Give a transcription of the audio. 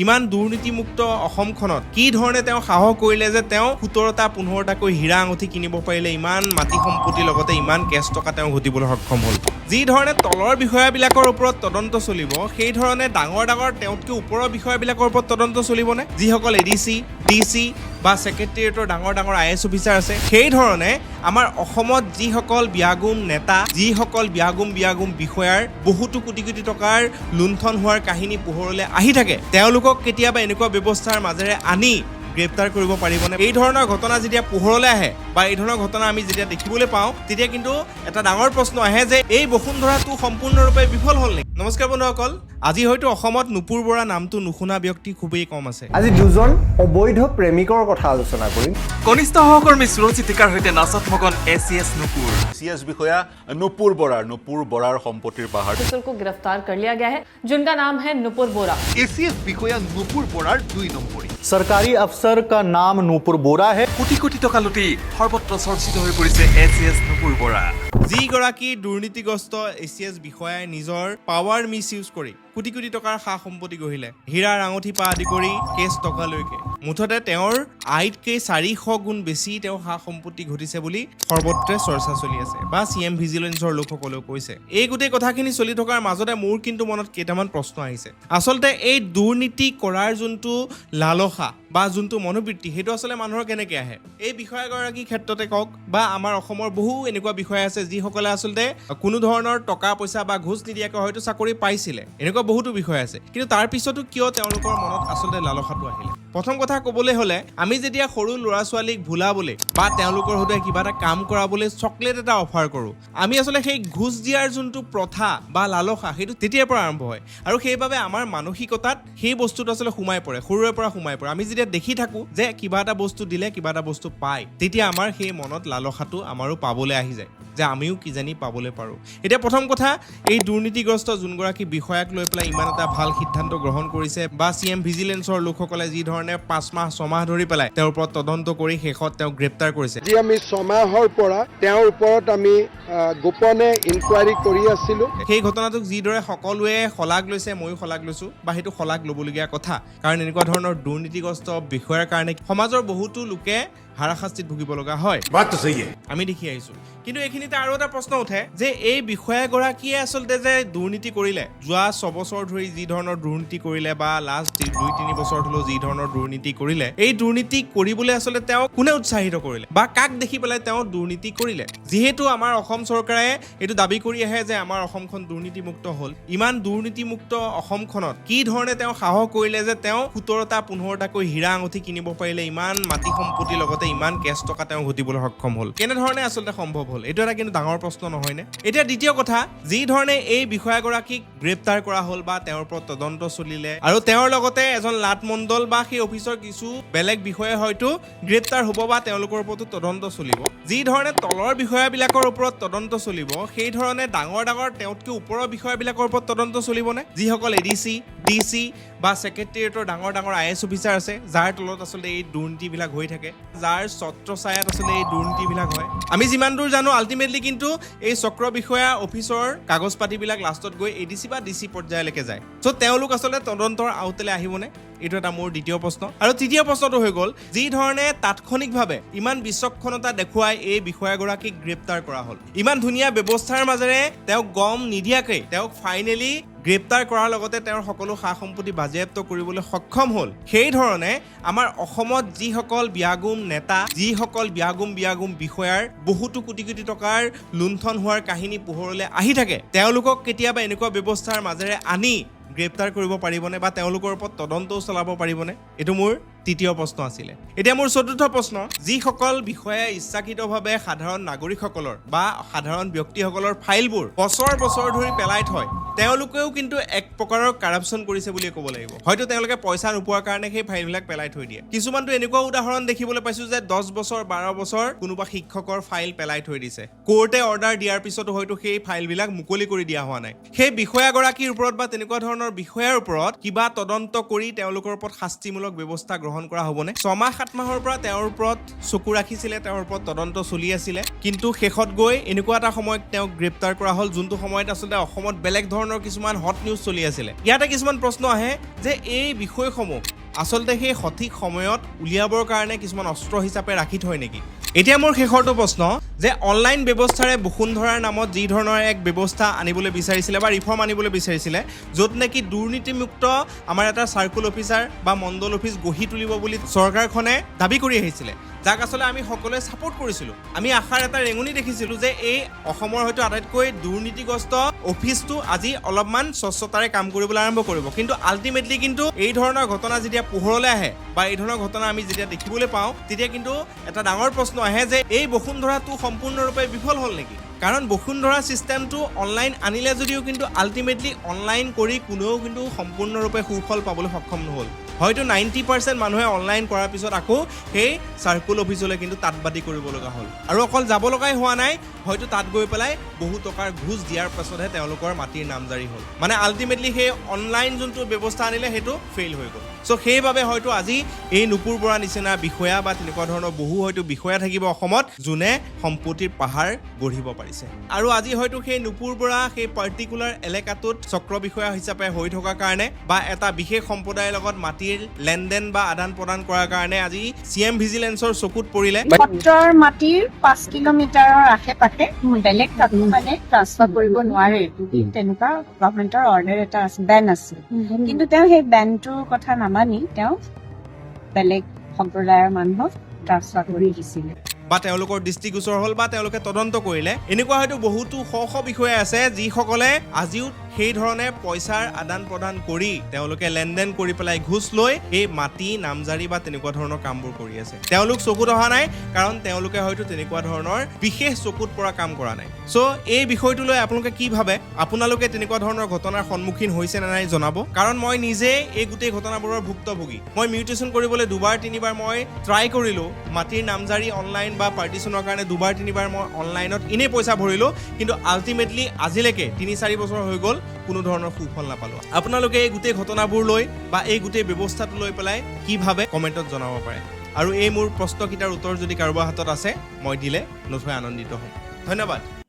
ইমান দুৰ্নীতিমুক্ত অসমখনত কি ধৰণে তেওঁ সাহস কৰিলে যে তেওঁ 17টা 15টাকৈ হীৰা আঙুঠি কিনিব পাৰিলে, ইমান মাটি সম্পত্তিৰ লগতে ইমান কেছ টকা তেওঁ ঘটিবলৈ সক্ষম হ'ল। যি ধৰণে তলৰ বিষয়াবিলাকৰ ওপৰত তদন্ত চলিব, সেই ধৰণে ডাঙৰ ডাঙৰ তেওঁতকৈ ওপৰৰ বিষয়াবিলাকৰ ওপৰত তদন্ত চলিবনে? যিসকল এডিচি, ডিচি বা ছেক্ৰেটেৰিয়েটৰ ডাঙৰ ডাঙৰ IAS অফিচাৰ আছে, সেই ধৰণে আমাৰ অসমত যিসকল বিয়াগুম নেতা, যিসকল বিয়াগুম বিষয়াৰ বহুতো কোটি কোটি টকাৰ লুণ্ঠন হোৱাৰ কাহিনী পোহৰলৈ আহি থাকে, তেওঁলোকক কেতিয়াবা এনেকুৱা ব্যৱস্থাৰ মাজেৰে আনি গ্ৰেপ্তাৰ কৰিব পাৰিবনে? এই ধৰণৰ ঘটনা যেতিয়া পোহৰলৈ আহে বা এই ধৰণৰ ঘটনা আমি যেতিয়া দেখিবলৈ পাওঁ, তেতিয়া কিন্তু এটা ডাঙৰ প্ৰশ্ন আহে যে এই বসুন্ধৰাটো সম্পূৰ্ণৰূপে বিফল হ'ল নেকি? নমস্কাৰ বন্ধুসকল, আজি হয়তো অসমত নুপুৰ বৰা নামটো নুশুনা ব্যক্তি খুবেই কম আছে। আজি দুজন অবৈধ প্ৰেমিকৰ কথা আলোচনা কৰিম। কনিষ্ঠ সহকৰ্মী সুৰজিতিকাৰ সৈতে নাচত মগন ACS নুপুৰ। ACS বিষয়া নুপুৰ বৰাৰ সম্পত্তিৰ পাহাৰ को गिरफ्तार कर लिया गया है, जिनका नाम है नुपुर बोरा। ACS বিষয়া নুপুৰ বৰাৰ 2 নম্বৰী। सरकारी अफसर का नाम नूपुर बोरा है। কোটি কোটি টকা লুটি সৰ্বত্ৰ চৰ্চিত হৈ পৰিছে ACS নুপুৰ বৰা। যিগৰাকী দুৰ্নীতিগ্ৰস্ত ACS বিষয়াই নিজৰ পাৱাৰ মিছ ইউজ কৰি কোটি কোটি টকাৰ সা সম্পত্তি গঢ়িলে, হীৰাৰ আঙুঠি পৰা আদি কৰি কেছ টকালৈকে, মুঠতে তেওঁৰ আইতকৈ 400 গুণ বেছি তেওঁ সা সম্পত্তি ঘটিছে বুলি সৰ্বত্ৰে চৰ্চা চলি আছে বা CM ভিজিলেন্সৰ লোকসকলেও কৈছে। এই গোটেই কথাখিনি চলি থকাৰ মাজতে মোৰ কিন্তু মনত কেইটামান প্ৰশ্ন আহিছে। আচলতে এই দুৰ্নীতি কৰাৰ যোনটো লালসা বা যোনটো মনোবৃত্তি, সেইটো আচলতে মানুহৰ কেনেকৈ আহে? এই বিষয়াগৰাকীৰ ক্ষেত্ৰতে কওক বা আমাৰ অসমৰ বহু এনেকুৱা বিষয়া আছে যিসকলে আচলতে কোনো ধৰণৰ টকা পইচা বা ঘোচ নিদিয়াকৈ হয়তো চাকৰি পাইছিলে, এনেকুৱা বহুতো বিষয় আছে, কিন্তু তাৰ পিছতো কিয় তেওঁলোকৰ মনত আচলতে লালসাটো আহিলে? প্ৰথম কথা ক'বলৈ হ'লে, আমি যেতিয়া সৰু ল'ৰা ছোৱালীক ভুলাবলৈ বা তেওঁলোকৰ সৈতে কিবা এটা কাম কৰাবলৈ চকলেট এটা অফাৰ কৰোঁ, আমি আচলতে সেই ঘোচ দিয়াৰ যোনটো প্ৰথা বা লালসা, সেইটো তেতিয়াৰ পৰা আৰম্ভ হয় আৰু সেইবাবে আমাৰ মানসিকতাত সেই বস্তুটো আচলতে সোমাই পৰে, সৰুৰে পৰা সোমাই পৰে। আমি যেতিয়া দেখি থাকোঁ যে কিবা এটা বস্তু দিলে কিবা এটা বস্তু পায়, তেতিয়া আমাৰ সেই মনত লালসাটো আমাৰো পাবলৈ আহি যায় যে আমিও কিজানি পাবলৈ পাৰোঁ। এতিয়া প্ৰথম কথা, এই দুৰ্নীতিগ্ৰস্ত যোনগৰাকী বিষয়াক লৈ পেলাই ইমান এটা ভাল সিদ্ধান্ত গ্ৰহণ কৰিছে বা CM ভিজিলেন্সৰ লোকসকলে যি ধৰণে 5 মাহ 6 মাহ ধৰি পেলাই তেওঁৰ ওপৰত তদন্ত কৰি শেষত তেওঁক গ্ৰেপ্তাৰ কৰিছে। যি আমি 6 মাহৰ পৰা তেওঁৰ ওপৰত আমি গোপনে ইনকুৱাৰী কৰি আছিলোঁ। সেই ঘটনাটোক যিদৰে সকলোৱে শলাগ লৈছে, ময়ো শলাগ লৈছোঁ বা সেইটো শলাগ ল'বলগীয়া কথা, কাৰণ এনেকুৱা ধৰণৰ দুৰ্নীতিগ্ৰস্ত বিষয়াৰ কাৰণে সমাজৰ বহুতো লোকে হাৰাশাস্তিত ভুগিব লগা হয়, আমি দেখি আহিছোঁ। কিন্তু এইখিনিতে আৰু এটা প্ৰশ্ন উঠে যে এই বিষয়াগৰাকীয়ে আচলতে যে দুৰ্নীতি কৰিলে, যোৱা 6 বছৰ ধৰি যি ধৰণৰ দুৰ্নীতি কৰিলে বা লাষ্ট 2-3 বছৰ হ'লেও যি ধৰণৰ দুৰ্নীতি কৰিলে, এই দুৰ্নীতি কৰিবলৈ আচলতে তেওঁ কোনে উৎসাহিত কৰিলে বা কাক দেখি পেলাই তেওঁ দুৰ্নীতি কৰিলে? যিহেতু আমাৰ অসম চৰকাৰে এইটো দাবী কৰি আহে যে আমাৰ অসমখন দুৰ্নীতিমুক্ত হ'ল, ইমান দুৰ্নীতিমুক্ত অসমখনত কি ধৰণে তেওঁ সাহস কৰিলে যে তেওঁ 17টা 15টাকৈ হীৰা আঙুঠি কিনিব পাৰিলে, ইমান মাটি সম্পত্তিৰ লগতে ইমান কেছ টকা তেওঁ ঘটিবলৈ সক্ষম হ'ল? কেনেধৰণে আচলতে সম্ভৱ হ'ল? এইটো এটা কিন্তু ডাঙৰ প্ৰশ্ন নহয়নে? এতিয়া দ্বিতীয় কথা, যি ধৰণে এই বিষয়াগৰাকীক গ্ৰেপ্তাৰ কৰা হ'ল বা তেওঁৰ ওপৰত তদন্ত চলিলে আৰু তেওঁৰ লগতে এজন লাটমণ্ডল বা সেই অফিচৰ কিছু বেলেগ বিষয়া হয়তো গ্ৰেপ্তাৰ হ'ব বা তেওঁলোকৰ ওপৰতো তদন্ত চলিব। যি ধৰণে তলৰ বিষয়াবিলাকৰ ওপৰত তদন্ত চলিব, সেই ধৰণে ডাঙৰ ডাঙৰ তেওঁতকৈ ওপৰৰ বিষয়াবিলাকৰ ওপৰত তদন্ত চলিবনে? যিসকল এডিচি, ডিচি বা ছেক্ৰেটেৰিয়েটৰ ডাঙৰ ডাঙৰ IAS অফিচাৰ আছে, যাৰ তলত আচলতে এই দুৰ্নীতিবিলাক হৈ থাকে, যাৰ ছত্ৰছায়াত আচলতে এই দুৰ্নীতিবিলাক হয়। আমি যিমান দূৰ জানো, আল্টিমেটলি কিন্তু এই চক্ৰ বিষয়া অফিচৰ কাগজ পাতিবিলাক লাষ্টত গৈ ADC বা DC পৰ্যায়লৈকে যায়। চ' তেওঁলোক আচলতে তদন্তৰ আওতালৈ আহিবনে? এইটো এটা মোৰ দ্বিতীয় প্ৰশ্ন। আৰু তৃতীয় প্ৰশ্নটো হৈ গ'ল, যি ধৰণে তাৎক্ষণিকভাৱে ইমান বিচক্ষণতা দেখুৱাই এই বিষয়াগৰাকীক গ্ৰেপ্তাৰ কৰা হ'ল, ইমান ধুনীয়া ব্যৱস্থাৰ মাজেৰে তেওঁক গম নিদিয়াকৈ তেওঁক ফাইনেলি গ্ৰেপ্তাৰ কৰাৰ লগতে তেওঁৰ সকলো সা সম্পত্তি বাজেয়াপ্ত কৰিবলৈ সক্ষম হ'ল, সেই ধৰণে আমাৰ অসমত যিসকল বিয়াগুম নেতা, যিসকল বিয়াগুম বিষয়াৰ বহুতো কোটি কোটি টকাৰ লুণ্ঠন হোৱাৰ কাহিনী পোহৰলৈ আহি থাকে, তেওঁলোকক কেতিয়াবা এনেকুৱা ব্যৱস্থাৰ মাজেৰে আনি গ্ৰেপ্তাৰ কৰিব পাৰিবনে বা তেওঁলোকৰ ওপৰত তদন্তও চলাব পাৰিবনে? এইটো মোৰ তৃতীয় প্ৰশ্ন আছিলে। এতিয়া মোৰ চতুৰ্থ প্ৰশ্ন, যিসকল বিষয়াই ইচ্ছাকৃতভাৱে সাধাৰণ নাগৰিকসকলৰ বা সাধাৰণ ব্যক্তিসকলৰ ফাইলবোৰ বছৰ বছৰ ধৰি পেলাই থয়, তেওঁলোকেও কিন্তু এক প্ৰকাৰৰ কাৰাপশ্যন কৰিছে বুলিয়ে ক'ব লাগিব। হয়তো তেওঁলোকে পইচা নোপোৱাৰ কাৰণে সেই ফাইলবিলাক পেলাই থৈ দিয়ে। কিছুমানতো এনেকুৱা উদাহৰণ দেখিবলৈ পাইছোঁ যে 10 বছৰ 12 বছৰ কোনোবা শিক্ষকৰ ফাইল পেলাই থৈ দিছে, কোৰ্টে অৰ্ডাৰ দিয়াৰ পিছতো হয়তো সেই ফাইলবিলাক মুকলি কৰি দিয়া হোৱা নাই। সেই বিষয়াগৰাকীৰ ওপৰত বা তেনেকুৱা ধৰণৰ বিষয়াৰ ওপৰত কিবা তদন্ত কৰি তেওঁলোকৰ ওপৰত শাস্তিমূলক ব্যৱস্থা গ্ৰহণ গ্ৰহণ কৰা হ'বনে 6 মাহ 7 মাহৰ পৰা তেওঁৰ ওপৰত চকু ৰাখিছিলে তেওঁৰ ওপৰত তদন্ত চলি আছিলে কিন্তু শেষত গৈ এনেকুৱা এটা সময়ত তেওঁক গ্ৰেপ্তাৰ কৰা হ'ল যোনটো সময়ত আচলতে অসমত বেলেগ ধৰণৰ কিছুমান হট নিউজ চলি আছিলে ইয়াতে কিছুমান প্ৰশ্ন আহে যে এই বিষয়সমূহ আচলতে সেই সঠিক সময়ত উলিয়াবৰ কাৰণে কিছুমান অস্ত্ৰ হিচাপে ৰাখি থয় নেকি এতিয়া মোৰ শেষৰটো প্ৰশ্ন যে অনলাইন ব্যৱস্থাৰে বসুন্ধৰাৰ নামত যি ধৰণৰ এক ব্যৱস্থা আনিবলৈ বিচাৰিছিলে বা ৰিফৰ্ম আনিবলৈ বিচাৰিছিলে য'ত নেকি দুৰ্নীতিমুক্ত আমাৰ এটা চাৰ্কুল অফিচাৰ বা মণ্ডল অফিচ গঢ়ি তুলিব বুলি চৰকাৰখনে দাবী কৰি আহিছিলে যাক আচলতে আমি সকলোৱে ছাপোৰ্ট কৰিছিলোঁ আমি আশাৰ এটা ৰেঙনি দেখিছিলোঁ যে এই অসমৰ হয়তো আটাইতকৈ দুৰ্নীতিগ্ৰস্ত অফিচটো আজি অলপমান স্বচ্ছতাৰে কাম কৰিবলৈ আৰম্ভ কৰিব কিন্তু আল্টিমেটলি কিন্তু এই ধৰণৰ ঘটনা যেতিয়া পোহৰলৈ আহে বা এই ধৰণৰ ঘটনা আমি যেতিয়া দেখিবলৈ পাওঁ তেতিয়া কিন্তু এটা ডাঙৰ প্ৰশ্ন আহে যে এই বসুন্ধৰাটো সম্পূৰ্ণৰূপে বিফল হ'ল নেকি কাৰণ বসুন্ধৰা সিস্টেমটো অনলাইন আনিলে যদিও কিন্তু আল্টিমেটলি অনলাইন কৰি কোনেও কিন্তু সম্পূৰ্ণৰূপে সুফল পাবলৈ সক্ষম নহ'ল হয়তো 90% মানুহে অনলাইন কৰাৰ পিছত আকৌ সেই চাৰ্কুল অফিচলৈ কিন্তু তাঁতবাতি কৰিব লগা হ'ল আৰু অকল যাব লগাই হোৱা নাই হয়তো তাত গৈ পেলাই বহু টকাৰ ঘুষ দিয়াৰ পাছতহে তেওঁলোকৰ মাটিৰ নামজাৰি হ'ল মানে আল্টিমেটলি সেই অনলাইন যোনটো ব্যৱস্থা আনিলে সেইটো ফেইল হৈ গ'ল চ' সেইবাবে হয়তো আজি এই নুপুৰ বৰা নিচিনা বিষয়া বা তেনেকুৱা ধৰণৰ বহু হয়তো বিষয়া থাকিব অসমত যোনে সম্পত্তিৰ পাহাৰ গঢ়িব পাৰিছে আৰু আজি হয়তো সেই নুপুৰ বৰা সেই পাৰ্টিকুলাৰ এলেকাটোত চক্ৰ বিষয়া হিচাপে হৈ থকাৰ কাৰণে বা এটা বিশেষ সম্প্ৰদায়ৰ লগত মাটিৰ লেনদেন বা আদান প্ৰদান কৰাৰ কাৰণে আজি CM ভিজিলেন্সৰ চকুত পৰিলে সত্ৰৰ মাটিৰ 5 কিলোমিটাৰৰ আশে-পাশে বেলেগ কাকো মানে ট্ৰান্সফাৰ কৰিব নোৱাৰে তেনেকুৱা গভৰ্ণমেণ্টৰ অৰ্ডাৰ এটা আছে বেন আছে কিন্তু তেওঁ সেই বেনটোৰ কথা নামানি তেওঁ বেলেগ সম্প্ৰদায়ৰ মানুহক ট্ৰান্সফাৰ কৰি দিছিলে বা তেওঁলোকৰ দৃষ্টিগোচৰ হ'ল বা তেওঁলোকে তদন্ত কৰিলে এনেকুৱা হয়তো বহুতো শ বিষয়া আছে যিসকলে আজিও সেই ধৰণে পইচাৰ আদান প্ৰদান কৰি তেওঁলোকে লেনদেন কৰি পেলাই ঘুষ লৈ এই মাটি নামজাৰি বা তেনেকুৱা ধৰণৰ কামবোৰ কৰি আছে তেওঁলোক চকুত অহা নাই কাৰণ তেওঁলোকে হয়তো তেনেকুৱা ধৰণৰ বিশেষ চকুত পৰা কাম কৰা নাই চ' এই বিষয়টো লৈ আপোনালোকে কি ভাবে আপোনালোকে তেনেকুৱা ধৰণৰ ঘটনাৰ সন্মুখীন হৈছে নে নাই জনাব কাৰণ মই নিজে এই গোটেই ঘটনাবোৰৰ ভুক্তভোগী মই মিউটেশ্যন কৰিবলৈ 2-3বাৰ মই ট্ৰাই কৰিলোঁ মাটিৰ নামজাৰি অনলাইন বা পাৰ্টিশ্যনৰ কাৰণে 2-3বাৰ মই অনলাইনত এনেই পইচা ভৰিলোঁ কিন্তু আল্টিমেটলি আজিলৈকে 3-4 বছৰ হৈ গ'ল কোনো ধৰণৰ সুফল নাপালোঁ আপোনালোকে এই গোটেই ঘটনাবোৰ লৈ বা এই গোটেই ব্যৱস্থাটো লৈ পেলাই কি ভাবে কমেণ্টত জনাব পাৰে আৰু এই মোৰ প্ৰশ্নকেইটাৰ উত্তৰ যদি কাৰোবাৰ হাতত আছে মই দিলে নথৈ আনন্দিত হ'ম ধন্যবাদ